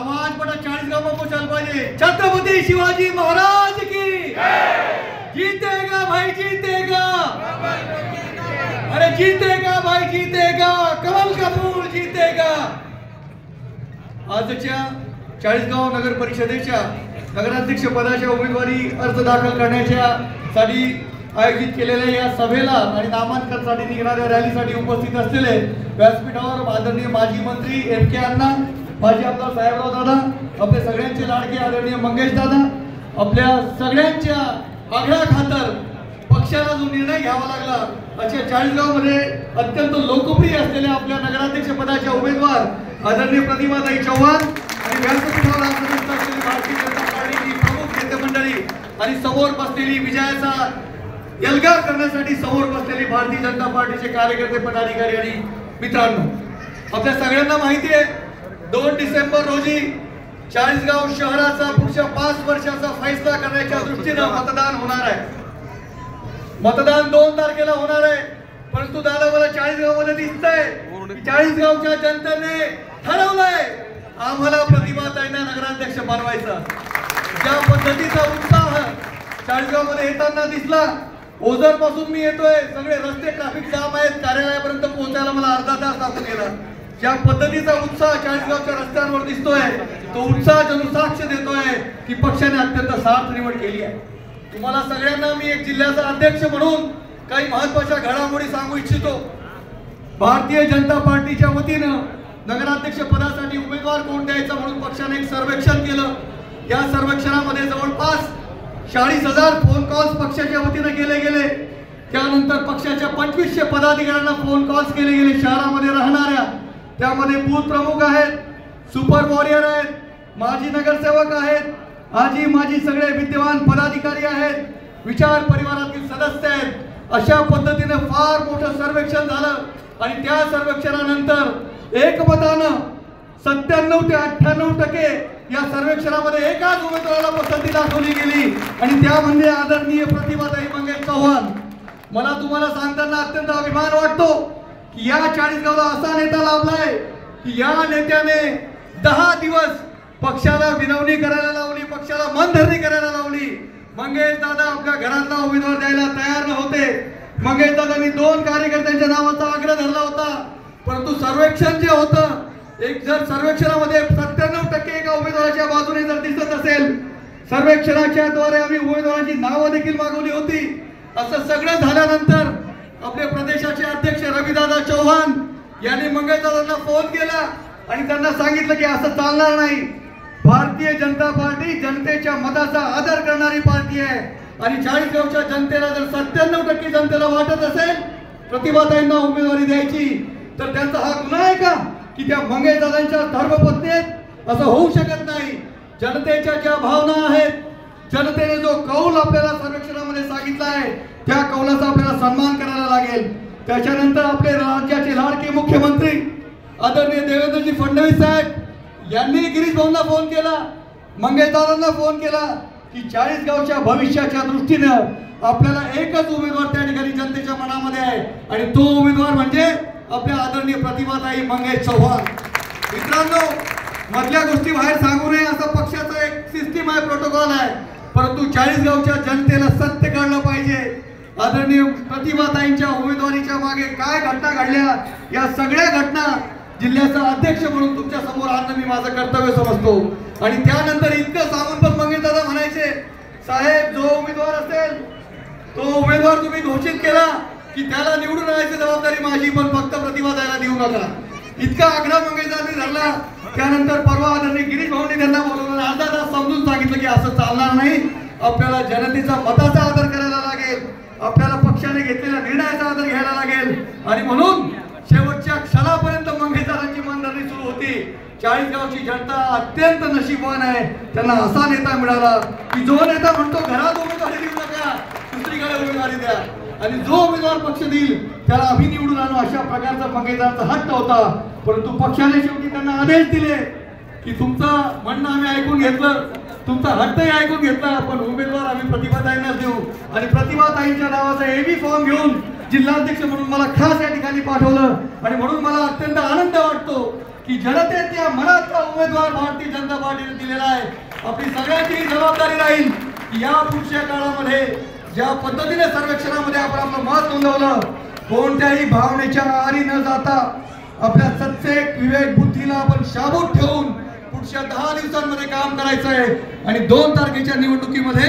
आवाज बड़ा 40 गांव में चल पाए। छत्रपति शिवाजी महाराज की जीतेगा भाई जीतेगा, अरे जीतेगा भाई जीतेगा, कमल का फूल जीतेगा। आजच्या 40गाव नगर परिषदेच्या नगराध्यक्ष पदाच्या उमेदवारी अर्ज दाखल करण्याच्या साठी आयोजित केलेल्या या सभेला आणि नामांकनासाठी निघणाऱ्या रॅलीसाठी उपस्थित असलेले व्यासपीठावर आदरणीय माजी मंत्री एम के अण्णा, माजी आमदार साहेबराव दादा, आपले सगळ्यांचे लाडके आदरणीय मंगेश दादा, आपल्या सगळ्यांच्या आग्रहा खातर पक्षाला जो निर्णय घ्यावा लागला अशा 40गाव मध्ये अत्यंत लोकप्रिय असलेल्या आपल्या नगराध्यक्ष पदाच्या उमेदवार आदरणीय प्रतिभाताई चव्हाण आणि व्यासपीठावर आसन असलेली भारतीय जनता पार्टीची प्रमुख नेते मंडळी आणि समोर बसलेली विजयाचा एल्गार करण्यासाठी समोर बसलेली भारतीय जनता पार्टीचे कार्यकर्ते, पदाधिकारी आणि मित्रांनो, आपल्या सगळ्यांना माहिती आहे 2 डिसेंबर रोजी 40गाव शहराचा पुढच्या 5 वर्षाचा फैसला करण्याच्या दृष्टीने मतदान होणार आहे। मतदान 2 तारखेला होणार आहे, परंतु दादा मला 40गाव मध्ये दिसतंय 40गावच्या जनतेने ठरवलंय आम्हाला प्रतिभाताईंना नगराध्यक्ष बनवायचं। ज्या पद्धतीचा उत्साह 40गाव मध्ये येताना दिसला, ओझर पासून मी येतोय, सगळे रस्ते ट्रॅफिक जाम आहेत, कार्यालयापर्यंत पोहोचायला मला अर्धा तास लागून गेला। ज्या पद्धतीचा उत्साह 40गावच्या रस्त्यांवर दिसतोय तो उत्साह जनसाक्ष देतोय की पक्षाने अत्यंत सार्थ निवड केली आहे। तुम्हाला सगळ्यांना मी एक जिल्ह्याचा अध्यक्ष म्हणून काही महत्त्वाच्या घडामोडी सांगू इच्छितो। भारतीय जनता पार्टीच्या वतीने नगराध्यक्ष पदासाठी उमेदवार कोण द्यायचा म्हणून पक्षाने एक सर्वेक्षण केलं। या सर्वेक्षणामध्ये जवळपास 40,000 फोन कॉल्स पक्षाच्या वतीने केले गेले। त्यानंतर पक्षाच्या 2500 पदाधिकाऱ्यांना फोन कॉल्स केले गेले शहरामध्ये राहणाऱ्या। त्यामध्ये बूथ प्रमुख आहेत, सुपर वॉरियर आहेत, माजी नगरसेवक आहेत, आजी माजी सगळे विद्यमान पदाधिकारी आहेत, विचार परिवारातील सदस्य आहेत। अशा पद्धतीने फार मोठं सर्वेक्षण झालं आणि त्या सर्वेक्षणानंतर एकमतानं 97 ते 98% या सर्वेक्षणामध्ये एकाच उमेदवाराला पसंती दाखवली गेली आणि त्यामध्ये आदरणीय प्रतिभाताई मंगेश चव्हाण। मला तुम्हाला सांगताना अत्यंत अभिमान वाटतो की या 40गावला असा नेता लाभलाय की या नेत्याने 10 दिवस पक्षाला विनवणी करायला लावली, पक्षाला मनधरणी करायला लावली। मंगेश दादा आपल्या घरातला उमेदवार द्यायला तयार नव्हते। मंगेश दादांनी 2 कार्यकर्त्यांच्या नावाचा आग्रह धरला होता, परंतु सर्वेक्षण जे होतं एक जर सर्वेक्षणामध्ये 97% एका उमेदवाराच्या बाजूने जर दिसत असेल, सर्वेक्षणाच्या द्वारे आम्ही उमेदवारांची नावं देखील मागवली होती। असं सगळं झाल्यानंतर आपले प्रदेशाचे अध्यक्ष रविदादा चव्हाण यांनी मंगेश दादांना फोन केला आणि त्यांना सांगितलं की असं चालणार नाही। भारतीय जनता पार्टी जनतेच्या मताचा आदर करणारी पार्टी आहे आणि 40गावच्या जनतेला जर 97% जनतेला वाटत असेल प्रतिभाताईंना उमेदवारी द्यायची तर त्यांचा हा गुन्हा आहे का की त्या मंगेश दादांच्या धर्मपत्नी आहेत? असं होऊ शकत नाही। जनतेच्या ज्या भावना आहेत, जनतेने जो कौल आपल्याला सर्वेक्षणामध्ये सांगितला आहे त्या कौलाचा आपल्याला सन्मान करायला लागेल। त्याच्यानंतर आपले राज्याचे लाडके मुख्यमंत्री आदरणीय देवेंद्रजी फडणवीस साहेब यांनी गिरीश भाऊंना फोन केला, मंगेश दादांना फोन केला की 40गावच्या भविष्याच्या दृष्टीने आपल्याला एकच उमेदवार त्या ठिकाणी जनतेच्या मनामध्ये आहे आणि तो उमेदवार म्हणजे आपल्या आदरणीय प्रतिभाताई मंगेश चव्हाण। मित्रांनो, मधल्या गोष्टी बाहेर सांगू नये असं पक्षाचं एक सिस्टीम आहे, प्रोटोकॉल आहे, परंतु 40गावच्या जनतेला सत्य कळलं पाहिजे। आदरणीय प्रतिभाताईंच्या उमेदवारीच्या मागे काय घटना घडल्या या सगळ्या घटना जिल्ह्याचा अध्यक्ष म्हणून तुमच्या समोर आणणं मी माझं कर्तव्य समजतो। आणि त्यानंतर इतकं सांगून पण मंगेश दादा म्हणायचे, साहेब जो उमेदवार असेल तो उमेदवार तुम्ही घोषित केला की त्याला निवडून आणायची जबाबदारी माझी, पण फक्त प्रतिभाताईला देऊ नका। इतका आग्रह मंगेश दादांनी धरला। त्यानंतर परवा आदरणीय गिरीश भाऊंनी त्यांना बोलवलं, अर्धा तास समजून सांगितलं की असं चालणार नाही, आपल्याला जनतेचा मताचा आदर करायला लागेल, आपल्याला पक्षाने घेतलेल्या निर्णयाचा आदर घ्यायला लागेल। आणि म्हणून शेवटच्या क्षणापर्यंत मंगेश दादांची मनधरणी सुरू होती। 40गावची जनता अत्यंत नशीबवान आहे, त्यांना असा नेता मिळाला की जो नेता म्हणतो घरात उमेदवारी देऊ नका, दुसरीकडे उमेदवारी द्या आणि जो उमेदवार पक्ष देईल त्याला आम्ही निवडून आणू, अशा प्रकारचा मंगेश दादांचा हट्ट होता। परंतु पक्षाने शेवटी त्यांना आदेश दिले की तुमचं म्हणणं आम्ही ऐकून घेतलं, तुमचा हट्टही ऐकून घेतला, पण उमेदवार आम्ही प्रतिभाताईंना देऊ। आणि प्रतिभाताईंच्या नावाचा एबी फॉर्म घेऊन जिल्हाध्यक्ष म्हणून मला खास या ठिकाणी पाठवलं आणि म्हणून मला अत्यंत आनंद वाटतो की जनतेच्या मनातला उमेदवार भारतीय जनता पार्टीने दिलेला आहे। आपली सगळ्यांची जबाबदारी राहील की या पुढच्या काळामध्ये ज्या पद्धतीने सर्वेक्षणामध्ये आपण आपलं मत नोंदवलं, कोणत्याही भावनेच्या आहारी न जाता आपल्या सत्तेक विवेक बुद्धीला आपण शाबूत ठेवून पुढच्या 10 दिवसांमध्ये काम करायचं आहे आणि 2 तारखेच्या निवडणुकीमध्ये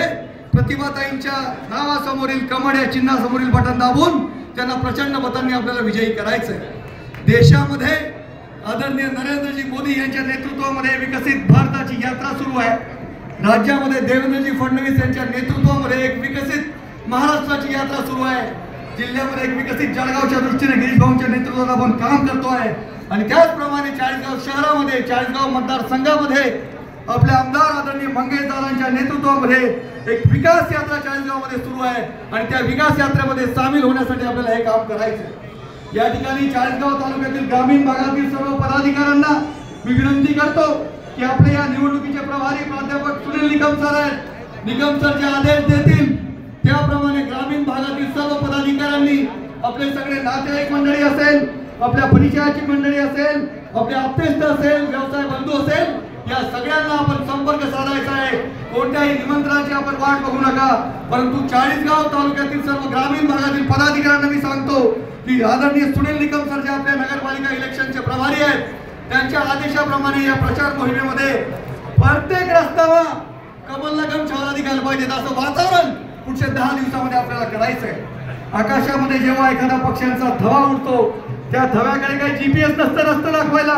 प्रतिभाताईंच्या नावासमोरील कमळ या चिन्हासमोरील बटन दाबून त्यांना प्रचंड मतांनी आपल्याला विजयी करायचं आहे। देशामध्ये आदरणीय नरेंद्रजी मोदी यांच्या नेतृत्वामध्ये विकसित भारताची यात्रा सुरू आहे। राज्यामध्ये देवेंद्रजी फडणवीस यांच्या नेतृत्वामध्ये एक विकसित महाराष्ट्राची यात्रा सुरू आहे। जिल्ह्यामध्ये एक विकसित जळगावच्या दृष्टीने गिरीश भाऊंच्या नेतृत्वात आपण काम करतोय आणि त्याचप्रमाणे चाळीसगाव शहरामध्ये चाळीसगाव मतदारसंघामध्ये आपले आमदार आदरणीय मंगेश दादांच्या नेतृत्वामध्ये एक विकास यात्रा चाळीसगावमध्ये सुरू आहे आणि त्या विकास यात्रेमध्ये सामील होण्यासाठी आपल्याला हे काम करायचं आहे। या ठिकाणी चाळीसगाव तालुक्यातील ग्रामीण भागातील सर्व पदाधिकाऱ्यांना मी विनंती करतो की आपल्या या निवडणुकीचे प्रभारी प्राध्यापक सुनील निकम सर आहेत, निकम सर जे आदेश देतील त्याप्रमाणे ग्रामीण भागातील सर्व पदाधिकाऱ्यांनी आपले सगळे नातेवाईक मंडळी असेल, आपल्या परिचयाची मंडळी असेल, आपले आप्तेष्ट असेल, व्यवसाय बंधू असेल, या सगळ्यांना आपण संपर्क साधायचा आहे। कोणत्याही निमंत्रणाची आपण वाट बघू नका, परंतु चाळीसगाव तालुक्यातील सर्व ग्रामीण भागातील पदाधिकाऱ्यांना मी सांगतो की आदरणीय सुनील निकम सर जे आपल्या नगरपालिका इलेक्शनचे प्रभारी आहेत, त्यांच्या आदेशाप्रमाणे या प्रचार मोहिमेमध्ये प्रत्येक रस्त्यावर कमलला गमछावला दिखायला पाहिजे असं वातावरण पुढच्या 10 दिवसामध्ये आपल्याला करायचं आहे। आकाशामध्ये जेव्हा एखाद्या पक्ष्यांचा थवा उडतो त्या थव्याकडे काही GPS नसतं रस्ता दाखवायला,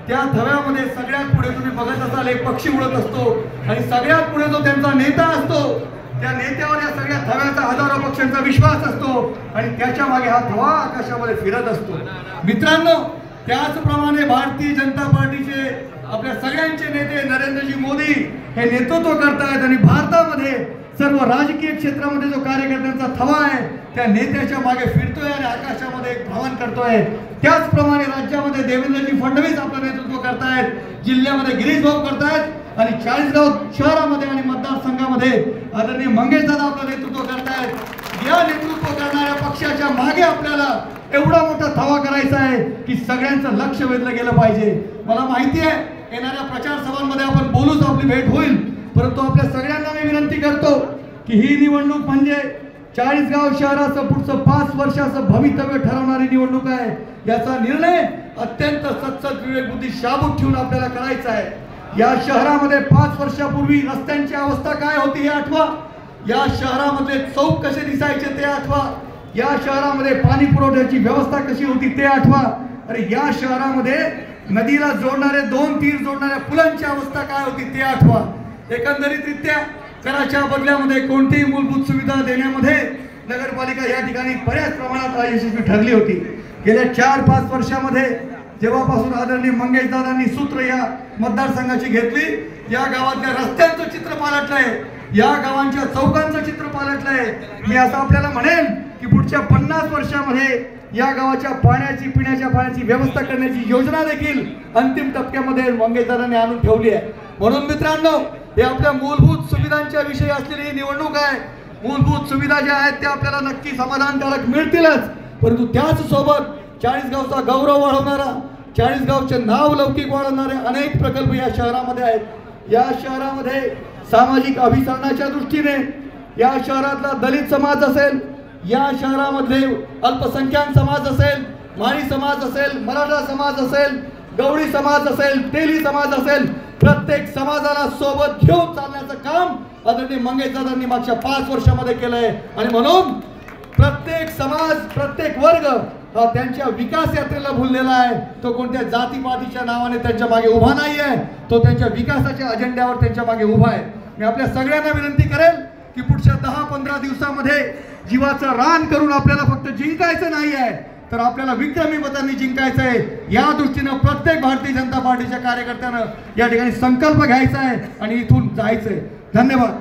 त्या थव्यामध्ये सगळ्यात पुढे तुम्ही बघत असाल एक पक्षी उडत असतो आणि सगळ्यात पुढे जो त्यांचा नेता असतो त्या नेत्यावर या सगळ्या थव्याचा हजारो पक्ष्यांचा विश्वास असतो आणि त्याच्या मागे हा थवा आकाशामध्ये फिरत असतो। मित्रांनो, त्याचप्रमाणे भारतीय जनता पार्टीचे आपल्या सगळ्यांचे नेते नरेंद्रजी मोदी हे नेतृत्व करतायत आणि भारतामध्ये सर्व राजकीय क्षेत्रामध्ये जो कार्यकर्त्यांचा थवा आहे त्या नेत्याच्या मागे फिरतोय आणि आकाशामध्ये एक भ्रमण करतोय। त्याचप्रमाणे राज्यामध्ये देवेंद्रजी फडणवीस आपलं नेतृत्व करतायत, जिल्ह्यामध्ये गिरीश भाऊ करतायत आणि चाळीसगाव शहरामध्ये आणि मतदारसंघामध्ये आदरणीय मंगेश दादा आपलं नेतृत्व करतायत। या नेतृत्व करणाऱ्या पक्षाच्या मागे आपल्याला एवढा मोठा थवा करायचा आहे की सगळ्यांचं लक्ष वेधलं गेलं पाहिजे। मला माहिती आहे येणाऱ्या प्रचार सभांमध्ये आपण बोलूच, आपली भेट होईल, परंतु आपल्या सगळ्यांना मी विनंती करतो की ही निवडणूक म्हणजे चाळीसगाव शहराचं पुढचं 5 वर्षाचं भवितव्य ठरवणारी निवडणूक आहे। याचा निर्णय अत्यंत सत्सद विवेक बुद्धी शाबूत ठेवून आपल्याला करायचा आहे। या शहरामध्ये 5 वर्षापूर्वी रस्त्यांची अवस्था काय होती हे आठवा, या शहरामध्ये चौक कसे दिसायचे ते आठवा, या शहरामध्ये पाणी पुरवठ्याची व्यवस्था कशी होती ते आठवा, अरे या शहरामध्ये नदीला जोडणारे 2 तीर जोडणाऱ्या पुलांची अवस्था काय होती ते आठवा। एकंदरीतरित्या कराच्या बदल्यामध्ये कोणतीही मूलभूत सुविधा देण्यामध्ये नगरपालिका या ठिकाणी बऱ्याच प्रमाणात अयशस्वी ठरली होती। गेल्या 4-5 वर्षामध्ये जेव्हापासून आदरणीय मंगेश दादांनी सूत्र या मतदारसंघाची घेतली, या गावातल्या रस्त्यांचं चित्र पालटलंय, या गावांच्या चौकांचं चित्र पालटलंय। मी असं आपल्याला म्हणेन की पुढच्या 50 वर्षामध्ये या गावाच्या पाण्याची पिण्याच्या पाण्याची व्यवस्था करण्याची योजना देखील अंतिम टप्प्यामध्ये मंगेश दादांनी आणून ठेवली आहे। म्हणून मित्रांनो, हे आपल्या मूलभूत सुविधांच्या विषयी असलेली ही निवडणूक आहे। मूलभूत सुविधा ज्या आहेत त्या आपल्याला नक्की समाधानकारक मिळतीलच, परंतु त्याच सोबत चाळीसगावचा गौरव वाढवणारा, चाळीसगावचे नाव लौकिक वाढवणारे अनेक प्रकल्प या शहरामध्ये आहेत। या शहरामध्ये सामाजिक अभिसरणाच्या दृष्टीने या शहरातला दलित समाज असेल, या शहरामध्ये अल्पसंख्याक समाज असेल, माळी समाज असेल, मराठा समाज असेल, गवळी समाज असेल, तेली समाज असेल, प्रत्येक समाजाला सोबत घेऊन चालण्याचं काम आदरणीय मंगेश दादांनी मागच्या 5 वर्षामध्ये केलंय आणि म्हणून प्रत्येक समाज प्रत्येक वर्ग हा त्यांच्या विकास यात्रेला भुललेला आहे। तो कोणत्या जातीपातीच्या नावाने त्यांच्या मागे उभा नाही आहे, तो त्यांच्या विकासाच्या अजेंड्यावर त्यांच्या मागे उभा आहे। मी आपल्या सगळ्यांना विनंती करेल की पुढच्या 10-15 दिवसामध्ये जीवाचं रान करून आपल्याला फक्त जिंकायचं नाही आहे, तर आपल्याला विक्रमी मतांनी जिंकायचं आहे। या दृष्टीने प्रत्येक भारतीय जनता पार्टीच्या कार्यकर्त्यानं या ठिकाणी संकल्प घ्यायचा आहे आणि इथून जायचंय। धन्यवाद।